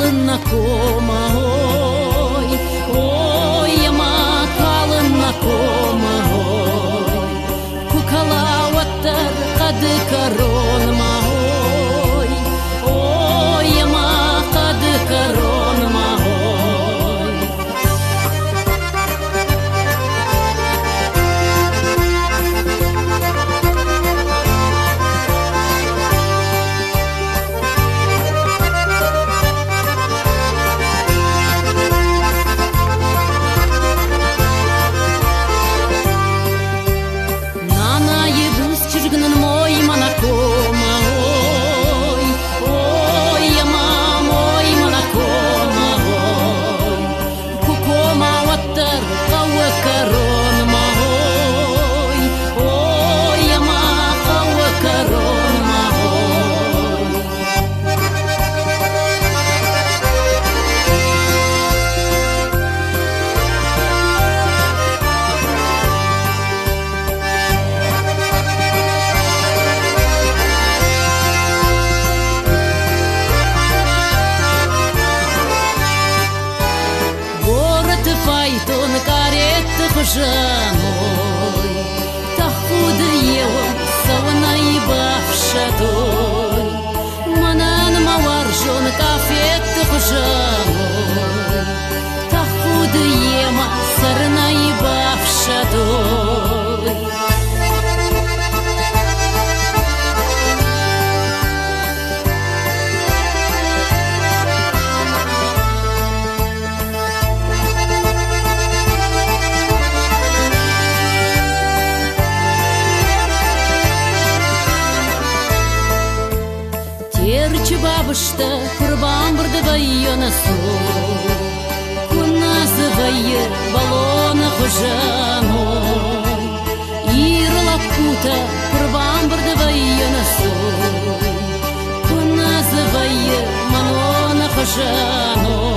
kalın koma hoy, oy ama kalın koma hoy, kukala watar kad karon ma hoy, oy ama kad karon ma hoy. Файтон карет хожаной, та худеева савна и бавшатой, манан маваржон кафет хожаной, та худеема сарна и бавшатой. Терчи бабушта курбан бардавайя насу, куназывайя балона хожаной, ирла пута курбан бардавайя насу, куназывайя манона хожаной.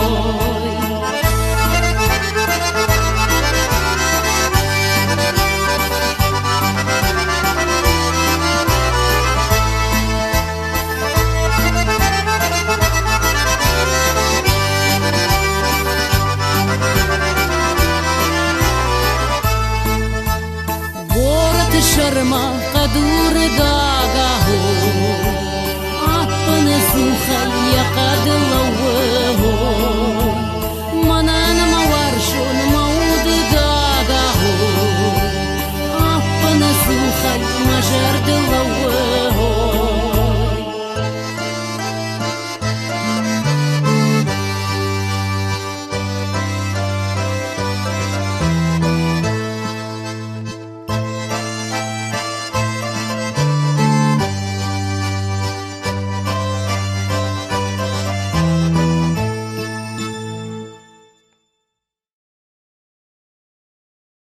Шарма кадур гагаху, апне суха я кадла